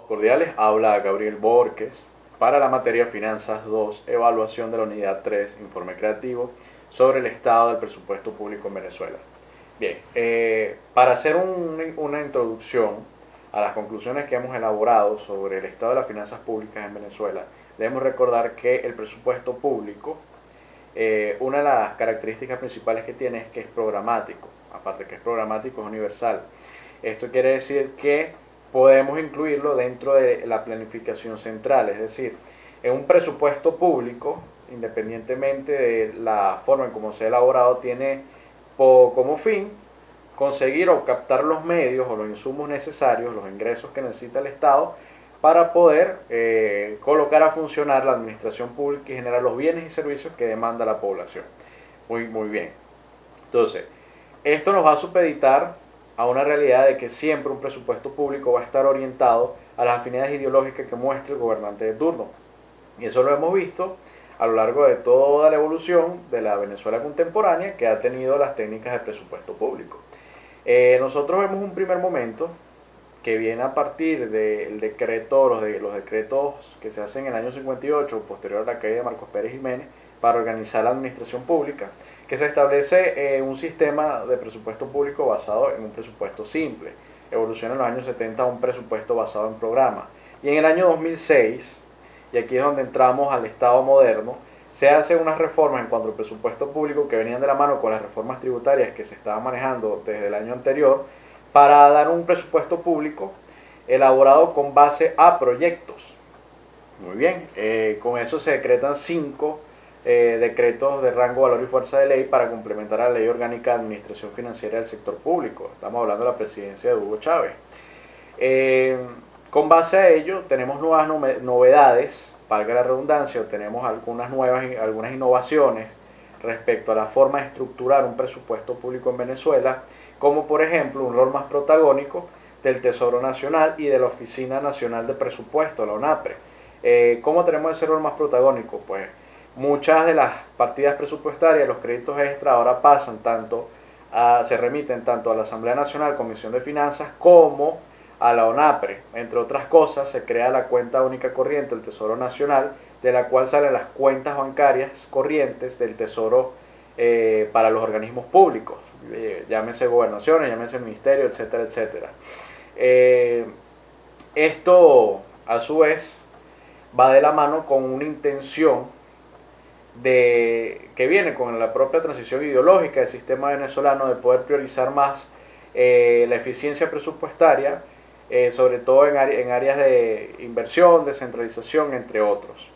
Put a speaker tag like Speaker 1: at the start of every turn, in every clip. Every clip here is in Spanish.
Speaker 1: Cordiales, habla Gabriel Borges para la materia Finanzas 2, evaluación de la unidad 3, informe creativo sobre el estado del presupuesto público en Venezuela. Bien, para hacer una introducción a las conclusiones que hemos elaborado sobre el estado de las finanzas públicas en Venezuela, debemos recordar que el presupuesto público, una de las características principales que tiene es que es programático, aparte que es programático es universal. Esto quiere decir que podemos incluirlo dentro de la planificación central, es decir, en un presupuesto público, independientemente de la forma en cómo se ha elaborado, tiene como fin conseguir o captar los medios o los insumos necesarios, los ingresos que necesita el Estado para poder colocar a funcionar la administración pública y generar los bienes y servicios que demanda la población. Muy bien. Entonces, esto nos va a supeditar a una realidad de que siempre un presupuesto público va a estar orientado a las afinidades ideológicas que muestre el gobernante de turno. Y eso lo hemos visto a lo largo de toda la evolución de la Venezuela contemporánea que ha tenido las técnicas de presupuesto público. Nosotros vemos un primer momento que viene a partir del decreto, los decretos que se hacen en el año 58, posterior a la caída de Marcos Pérez Jiménez, para organizar la administración pública, que se establece un sistema de presupuesto público basado en un presupuesto simple. Evoluciona en los años 70 a un presupuesto basado en programas. Y en el año 2006, y aquí es donde entramos al Estado moderno, se hacen unas reformas en cuanto al presupuesto público que venían de la mano con las reformas tributarias que se estaban manejando desde el año anterior, para dar un presupuesto público elaborado con base a proyectos. Muy bien, con eso se decretan 5 decretos de rango, valor y fuerza de ley para complementar a la Ley Orgánica de Administración Financiera del Sector Público. Estamos hablando de la presidencia de Hugo Chávez. Con base a ello tenemos nuevas novedades, valga la redundancia, tenemos algunas innovaciones respecto a la forma de estructurar un presupuesto público en Venezuela, como por ejemplo un rol más protagónico del Tesoro Nacional y de la Oficina Nacional de Presupuesto, la ONAPRE. ¿Cómo tenemos ese rol más protagónico? Pues muchas de las partidas presupuestarias, los créditos extra ahora se remiten tanto a la Asamblea Nacional, Comisión de Finanzas, como a la ONAPRE. Entre otras cosas, se crea la cuenta única corriente del Tesoro Nacional, de la cual salen las cuentas bancarias corrientes del Tesoro para los organismos públicos, llámese gobernaciones, llámese ministerio, etcétera, etcétera. Esto, a su vez, va de la mano con una intención que viene con la propia transición ideológica del sistema venezolano de poder priorizar más la eficiencia presupuestaria, sobre todo en áreas de inversión, descentralización, entre otros.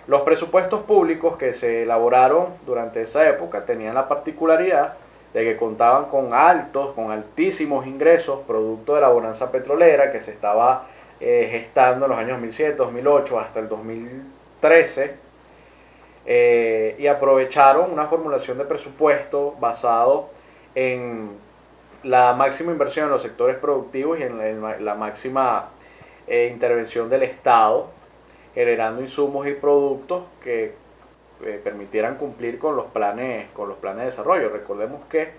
Speaker 1: Los presupuestos públicos que se elaboraron durante esa época tenían la particularidad de que contaban con altísimos ingresos, producto de la bonanza petrolera que se estaba gestando en los años 2007, 2008 hasta el 2013, y aprovecharon una formulación de presupuesto basado en la máxima inversión en los sectores productivos y en la máxima intervención del Estado, generando insumos y productos que permitieran cumplir con los planes de desarrollo. Recordemos que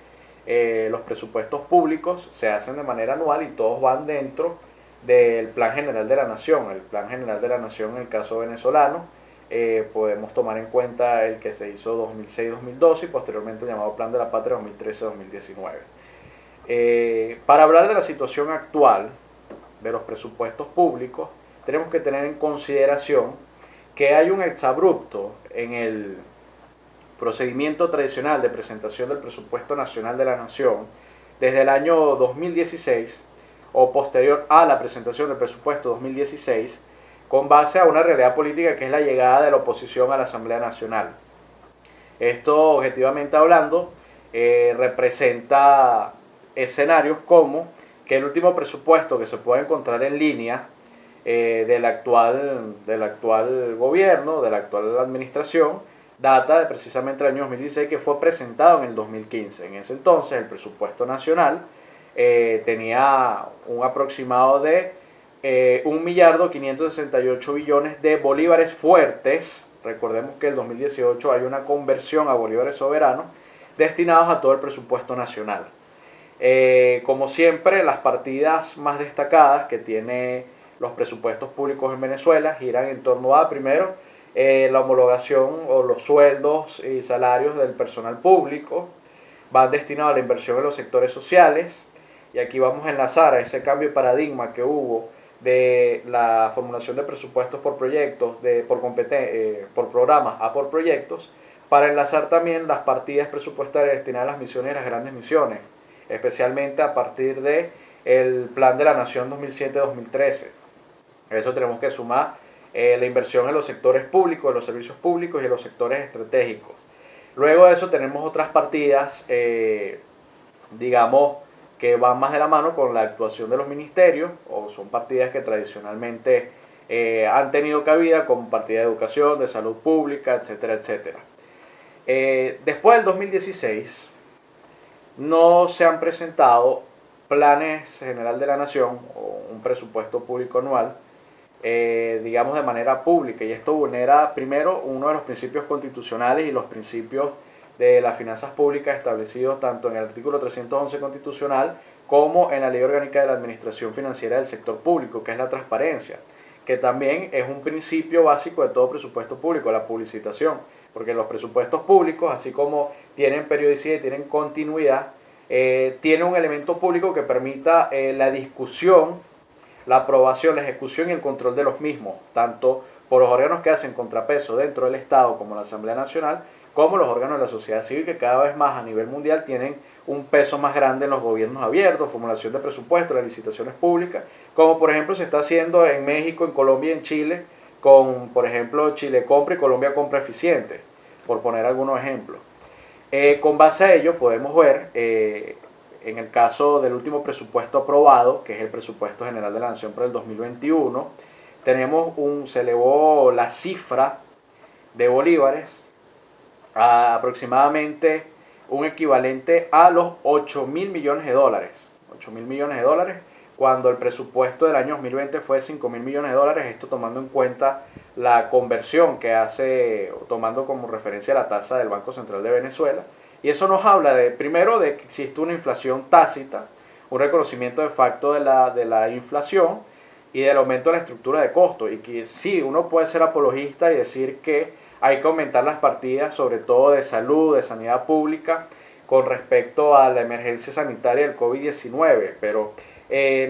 Speaker 1: los presupuestos públicos se hacen de manera anual y todos van dentro del Plan General de la Nación. El Plan General de la Nación, en el caso venezolano, podemos tomar en cuenta el que se hizo 2006-2012 y posteriormente el llamado Plan de la Patria 2013-2019. Para hablar de la situación actual de los presupuestos públicos, tenemos que tener en consideración que hay un exabrupto en el procedimiento tradicional de presentación del presupuesto nacional de la nación desde el año 2016 o posterior a la presentación del presupuesto 2016, con base a una realidad política que es la llegada de la oposición a la Asamblea Nacional. Esto, objetivamente hablando, representa escenarios como que el último presupuesto que se puede encontrar en línea del actual gobierno, de la actual administración, data de precisamente el año 2016, que fue presentado en el 2015. En ese entonces el presupuesto nacional tenía un aproximado de 1.568.000.000.000 de bolívares fuertes. Recordemos que en el 2018 hay una conversión a bolívares soberanos destinados a todo el presupuesto nacional. Como siempre, las partidas más destacadas que tiene los presupuestos públicos en Venezuela giran en torno a, primero, la homologación o los sueldos y salarios del personal público, van destinados a la inversión en los sectores sociales, y aquí vamos a enlazar a ese cambio de paradigma que hubo de la formulación de presupuestos por proyectos, por programas a por proyectos, para enlazar también las partidas presupuestarias destinadas a las misiones y las grandes misiones, especialmente a partir de el Plan de la Nación 2007-2013. A eso tenemos que sumar la inversión en los sectores públicos, en los servicios públicos y en los sectores estratégicos. Luego de eso tenemos otras partidas, digamos, que van más de la mano con la actuación de los ministerios, o son partidas que tradicionalmente han tenido cabida, como partida de educación, de salud pública, etcétera, etcétera. Después del 2016 no se han presentado planes general de la nación o un presupuesto público anual, digamos, de manera pública, y esto vulnera primero uno de los principios constitucionales y los principios de las finanzas públicas establecidos tanto en el artículo 311 constitucional como en la Ley Orgánica de la Administración Financiera del Sector Público, que es la transparencia, que también es un principio básico de todo presupuesto público, la publicitación, porque los presupuestos públicos, así como tienen periodicidad y tienen continuidad, tiene un elemento público que permita la discusión, la aprobación, la ejecución y el control de los mismos, tanto por los órganos que hacen contrapeso dentro del Estado como la Asamblea Nacional, como los órganos de la sociedad civil, que cada vez más a nivel mundial tienen un peso más grande en los gobiernos abiertos, formulación de presupuestos, las licitaciones públicas, como por ejemplo se está haciendo en México, en Colombia y en Chile, con por ejemplo Chile Compra y Colombia Compra Eficiente, por poner algunos ejemplos. Con base a ello podemos ver, en el caso del último presupuesto aprobado, que es el presupuesto general de la Nación para el 2021, se elevó la cifra de bolívares a aproximadamente un equivalente a los 8.000 millones de dólares. 8.000 millones de dólares, cuando el presupuesto del año 2020 fue de 5.000 millones de dólares, esto tomando en cuenta la conversión que hace, tomando como referencia la tasa del Banco Central de Venezuela. Y eso nos habla primero de que existe una inflación tácita, un reconocimiento de facto de la inflación y del aumento de la estructura de costos, y que sí, uno puede ser apologista y decir que hay que aumentar las partidas, sobre todo de salud, de sanidad pública, con respecto a la emergencia sanitaria del COVID-19, pero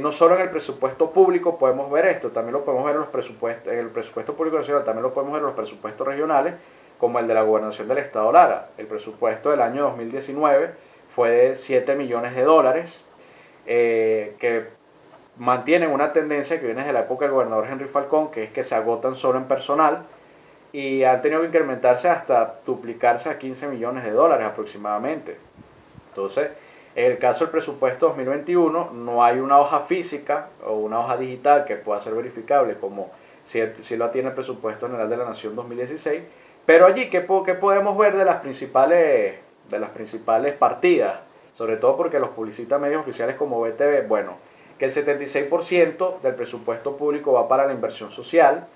Speaker 1: no solo en el presupuesto público podemos ver esto, también lo podemos ver en el presupuesto público nacional, también lo podemos ver en los presupuestos regionales, como el de la Gobernación del Estado Lara. El presupuesto del año 2019 fue de 7 millones de dólares, que mantienen una tendencia que viene desde la época del gobernador Henry Falcón, que es que se agotan solo en personal, y han tenido que incrementarse hasta duplicarse a 15 millones de dólares aproximadamente. Entonces, en el caso del presupuesto 2021, no hay una hoja física o una hoja digital que pueda ser verificable, como si lo tiene el presupuesto general de la Nación 2016, pero allí, ¿qué podemos ver de las principales partidas? Sobre todo porque los publicitan medios oficiales como BTV. Bueno, que el 76% del presupuesto público va para la inversión social.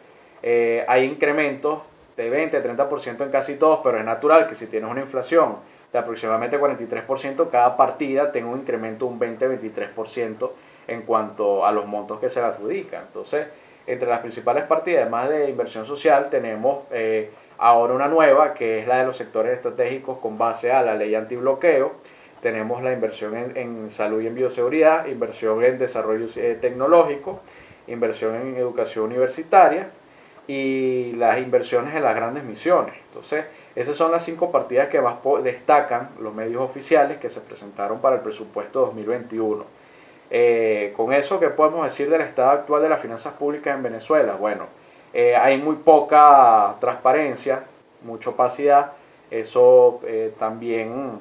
Speaker 1: Hay incrementos de 20-30% en casi todos, pero es natural que si tienes una inflación de aproximadamente 43%, cada partida tenga un incremento de un 20-23% en cuanto a los montos que se le adjudican. Entonces, entre las principales partidas, además de inversión social, tenemos ahora una nueva, que es la de los sectores estratégicos con base a la ley antibloqueo. Tenemos la inversión en salud y en bioseguridad, inversión en desarrollo tecnológico, inversión en educación universitaria y las inversiones en las grandes misiones. Entonces, esas son las 5 partidas que más destacan los medios oficiales que se presentaron para el presupuesto 2021. Con eso, ¿qué podemos decir del estado actual de las finanzas públicas en Venezuela? Bueno, hay muy poca transparencia, mucha opacidad. Eso también,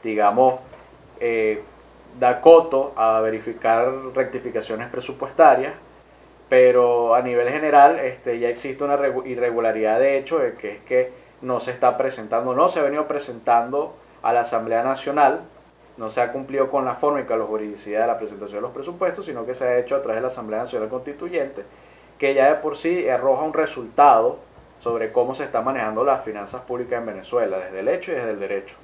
Speaker 1: digamos, da coto a verificar rectificaciones presupuestarias, pero a nivel general ya existe una irregularidad de hecho, que es que no se está presentando, no se ha venido presentando a la Asamblea Nacional, no se ha cumplido con la forma y con la juridicidad de la presentación de los presupuestos, sino que se ha hecho a través de la Asamblea Nacional Constituyente, que ya de por sí arroja un resultado sobre cómo se están manejando las finanzas públicas en Venezuela, desde el hecho y desde el derecho.